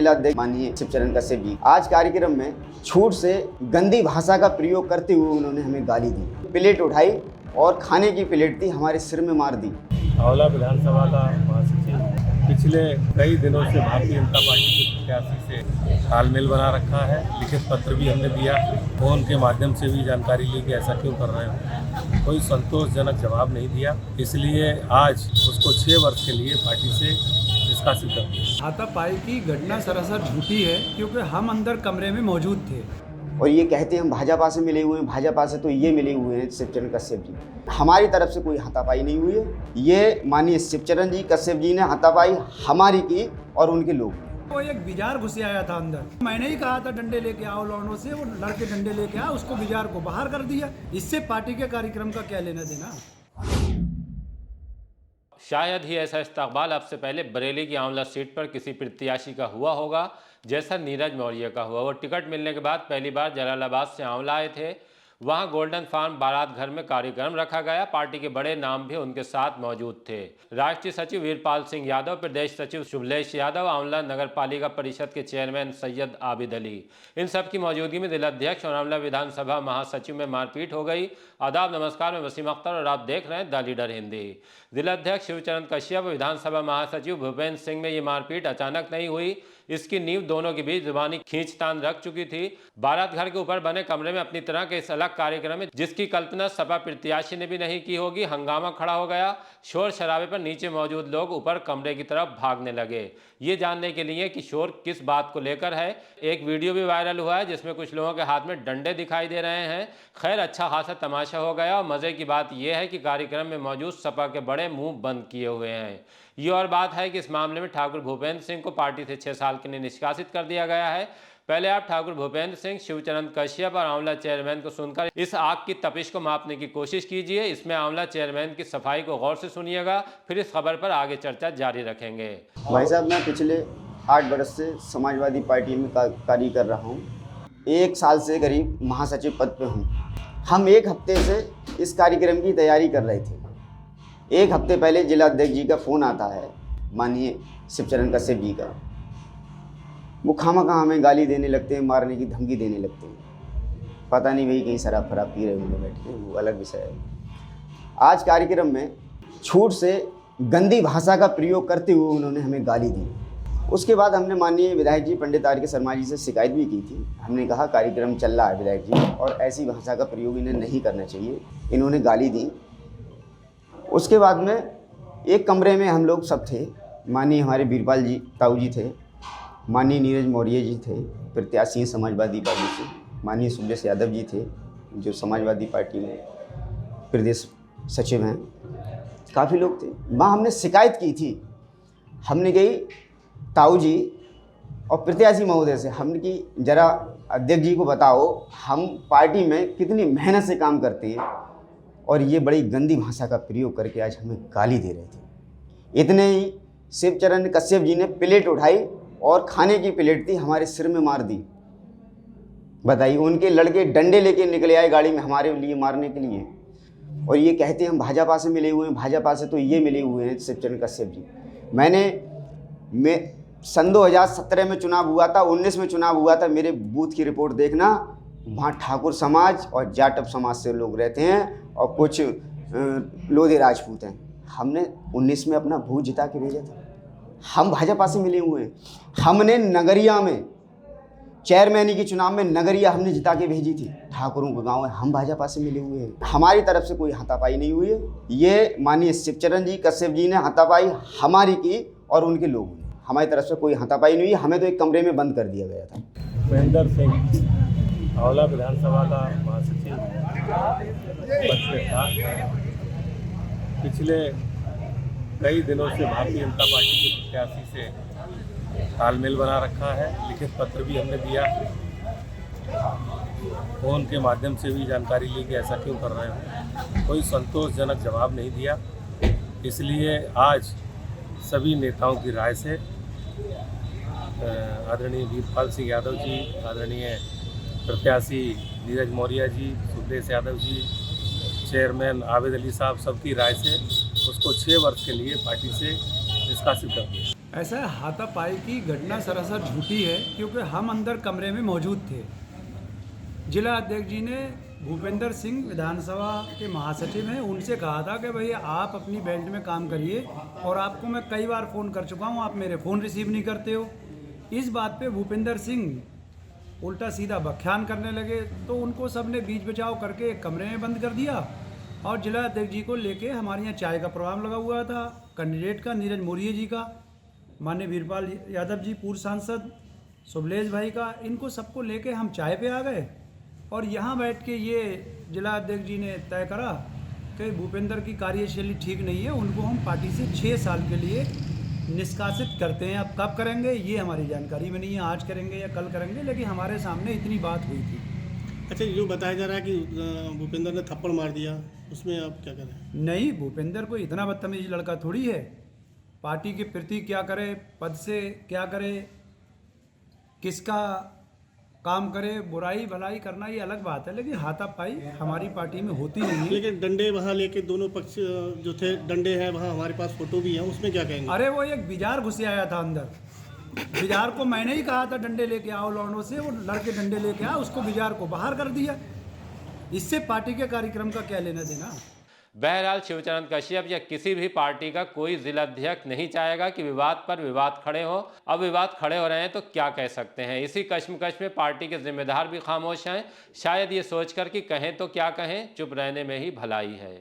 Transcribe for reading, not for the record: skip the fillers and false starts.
जिलाध्यक्ष माननीय शिवचरण कश्यप जी आज कार्यक्रम में छूट से गंदी भाषा का प्रयोग करते हुए उन्होंने हमें गाली दी, प्लेट उठाई और खाने की प्लेट थी हमारे सिर में मार दी। आंवला विधानसभा का महासचिव पिछले कई दिनों से भारतीय जनता पार्टी के प्रत्याशी से तालमेल बना रखा है। लिखित पत्र भी हमने दिया, फोन के माध्यम से भी जानकारी ली कि ऐसा क्यों कर रहे हो। कोई संतोषजनक जवाब नहीं दिया, इसलिए आज उसको 6 वर्ष के लिए पार्टी से निष्कासित कर दिया। हाथापाई की घटना सरासर झूठी है, क्योंकि हम अंदर कमरे में मौजूद थे और ये कहते हैं हम भाजपा से मिले हुए हैं, भाजपा से तो ये मिले हुए हैं शिवचरण कश्यप जी। हमारी तरफ से कोई हाथापाई नहीं हुई है। ये माननीय शिवचरण जी कश्यप जी ने हाथापाई हमारी की और उनके लोग। वो एक बिजार घुसे आया था अंदर। मैंने ही कहा था डंडे लेके आओ लौंडों से, वो लड़के डंडे लेके आया, उसको बिजार को बाहर कर दिया। इससे पार्टी के कार्यक्रम का क्या लेना देना। शायद ही ऐसा इस्तकबाल अब से पहले बरेली की आंवला सीट पर किसी प्रत्याशी का हुआ होगा जैसा नीरज मौर्य का हुआ। वो टिकट मिलने के बाद पहली बार जलालाबाद से आंवला आए थे। वहां गोल्डन फार्म बारात घर में कार्यक्रम रखा गया। पार्टी के बड़े नाम भी उनके साथ मौजूद थे। राष्ट्रीय सचिव वीरपाल सिंह यादव, प्रदेश सचिव शुभलेश यादव, आंवला नगर पालिका परिषद के चेयरमैन सैयद आबिद अली, इन सब की मौजूदगी में जिलाध्यक्ष और आंवला विधानसभा महासचिव में मारपीट हो गई। आदाब नमस्कार, मैं वसीम अख्तर और आप देख रहे हैं द लीडर हिंदी। जिलाध्यक्ष शिवचरण कश्यप, विधानसभा महासचिव भूपेंद्र सिंह में ये मारपीट अचानक नहीं हुई। इसकी नींव दोनों के बीच जुबानी खींचतान रख चुकी थी। बारात घर के ऊपर बने कमरे में अपनी तरह के इस अलग कार्यक्रम में जिसकी कल्पना सपा प्रत्याशी ने भी नहीं की होगी, हंगामा खड़ा हो गया। शोर शराबे पर नीचे मौजूद लोग ऊपर कमरे की तरफ भागने लगे। ये जानने के लिए कि शोर किस बात को लेकर है, एक वीडियो भी वायरल हुआ है जिसमें कुछ लोगों के हाथ में डंडे दिखाई दे रहे हैं। खैर, अच्छा खासा तमाशा हो गया और मजे की बात यह है कि कार्यक्रम में मौजूद सपा के बड़े मुंह बंद किए हुए हैं। ये और बात है कि इस मामले में ठाकुर भूपेंद्र सिंह को पार्टी से 6 साल के लिए निष्कासित कर दिया गया है। पहले आप ठाकुर भूपेंद्र सिंह, शिवचरण कश्यप और आंवला चेयरमैन को सुनकर इस आग की तपिश को मापने की कोशिश कीजिए। इसमें आंवला चेयरमैन की सफाई को गौर से सुनिएगा, फिर इस खबर पर आगे चर्चा जारी रखेंगे। भाई साहब, मैं पिछले 8 वर्ष से समाजवादी पार्टी में कार्य कर रहा हूँ। 1 साल से करीब महासचिव पद पे हूँ। हम 1 हफ्ते से इस कार्यक्रम की तैयारी कर रहे थे। 1 हफ्ते पहले जिलाध्यक्ष जी का फ़ोन आता है माननीय शिवचरण कश्यप जी का। वो खामखा हमें गाली देने लगते हैं, मारने की धमकी देने लगते हैं। पता नहीं भाई कहीं शराब फराब पी रहे होंगे बैठ के, वो अलग विषय है। आज कार्यक्रम में छूट से गंदी भाषा का प्रयोग करते हुए उन्होंने हमें गाली दी। उसके बाद हमने माननीय विधायक जी पंडित आर के शर्मा जी से शिकायत भी की थी। हमने कहा कार्यक्रम चल रहा है विधायक जी, और ऐसी भाषा का प्रयोग इन्हें नहीं करना चाहिए। इन्होंने गाली दी। उसके बाद में एक कमरे में हम लोग सब थे। माननीय हमारे वीरपाल जी ताऊ जी थे, माननीय नीरज मौर्य जी थे प्रत्याशी समाजवादी पार्टी से, माननीय शुभलेश यादव जी थे जो समाजवादी पार्टी में प्रदेश सचिव हैं, काफ़ी लोग थे। वहाँ हमने शिकायत की थी। हमने कही ताऊ जी और प्रत्याशी महोदय से, हमने कि जरा अध्यक्ष जी को बताओ हम पार्टी में कितनी मेहनत से काम करते हैं और ये बड़ी गंदी भाषा का प्रयोग करके आज हमें गाली दे रहे थे। इतने ही शिवचरण कश्यप जी ने प्लेट उठाई और खाने की प्लेट थी हमारे सिर में मार दी। बताइए, उनके लड़के डंडे लेके निकले आए गाड़ी में हमारे लिए मारने के लिए, और ये कहते हैं हम भाजपा से मिले हुए हैं, भाजपा से तो ये मिले हुए हैं शिवचरण कश्यप जी। मैं सन 2017 में चुनाव हुआ था, 19 में चुनाव हुआ था। मेरे बूथ की रिपोर्ट देखना, वहाँ ठाकुर समाज और जाटव समाज से लोग रहते हैं और कुछ लोधी राजपूत हैं। हमने 19 में अपना बूथ जिता के भेजा था। हम भाजपा से मिले हुए हैं। हमने नगरिया में चेयरमैनी के चुनाव में नगरिया हमने जिता के भेजी थी। ठाकुरों का गांव है, हम भाजपा से मिले हुए हैं। हमारी तरफ से कोई हाथापाई नहीं हुई है। ये माननीय शिवचरण जी कश्यप जी ने हाथापाई हमारी की और उनके लोगों ने। हमारी तरफ से कोई हाथापाई नहीं हुई। हमें तो एक कमरे में बंद कर दिया गया था। महेंद्र सिंह, आंवला विधानसभा का महासचिव पद पे था। पिछले कई दिनों से भारतीय जनता पार्टी के प्रत्याशी से तालमेल बना रखा है। लिखित पत्र भी हमने दिया, फोन के माध्यम से भी जानकारी ली कि ऐसा क्यों कर रहे हो। कोई संतोषजनक जवाब नहीं दिया, इसलिए आज सभी नेताओं की राय से आदरणीय वीरपाल सिंह यादव जी, आदरणीय प्रत्याशी नीरज मौर्य जी, शुभलेश यादव जी, चेयरमैन आबिद अली साहब, सबकी राय से उसको 6 वर्ष के लिए पार्टी से निष्कासित कर दिया। ऐसा है, हाथापाई की घटना सरासर झूठी है क्योंकि हम अंदर कमरे में मौजूद थे। जिला अध्यक्ष जी ने भूपेंद्र सिंह विधानसभा के महासचिव हैं, उनसे कहा था कि भैया आप अपनी बेल्ट में काम करिए, और आपको मैं कई बार फ़ोन कर चुका हूँ, आप मेरे फ़ोन रिसीव नहीं करते हो। इस बात पे भूपेंद्र सिंह उल्टा सीधा बख्यान करने लगे, तो उनको सब ने बीच बचाव करके एक कमरे में बंद कर दिया। और जिला अध्यक्ष जी को लेके हमारे यहाँ चाय का प्रोग्राम लगा हुआ था, कैंडिडेट का, नीरज मौर्य जी का, माननीय वीरपाल यादव जी पूर्व सांसद, शुभलेश भाई का, इनको सबको लेके हम चाय पे आ गए। और यहाँ बैठ के ये जिला अध्यक्ष जी ने तय करा कि भूपेंद्र की कार्यशैली ठीक नहीं है, उनको हम पार्टी से 6 साल के लिए निष्कासित करते हैं। अब कब करेंगे ये हमारी जानकारी में नहीं है, आज करेंगे या कल करेंगे, लेकिन हमारे सामने इतनी बात हुई थी। अच्छा, जो बताया जा रहा है कि भूपेंद्र ने थप्पड़ मार दिया, उसमें आप क्या करें? नहीं, भूपेंद्र कोई इतना बदतमीज लड़का थोड़ी है। पार्टी के प्रति क्या करे, पद से क्या करे, किसका काम करे, बुराई भलाई करना ये अलग बात है, लेकिन हाथापाई हमारी पार्टी में होती नहीं है। लेकिन डंडे वहाँ लेके दोनों पक्ष जो थे, डंडे हैं वहाँ, हमारे पास फोटो भी है, उसमें क्या कहेंगे? अरे वो एक बिजार घुस आया था अंदर। बिजार को मैंने ही कहा था डंडे लेके आओ लौंडों से, वो लड़के डंडे लेके आया, उसको बिजार को बाहर कर दिया। इससे पार्टी के कार्यक्रम का क्या लेना देना। बहरहाल शिवचरण कश्यप या किसी भी पार्टी का कोई जिला अध्यक्ष नहीं चाहेगा कि विवाद पर विवाद खड़े हो। अब विवाद खड़े हो रहे हैं तो क्या कह सकते हैं। इसी कश्मकश में पार्टी के जिम्मेदार भी खामोश हैं, शायद ये सोचकर कि कहें तो क्या कहें, चुप रहने में ही भलाई है।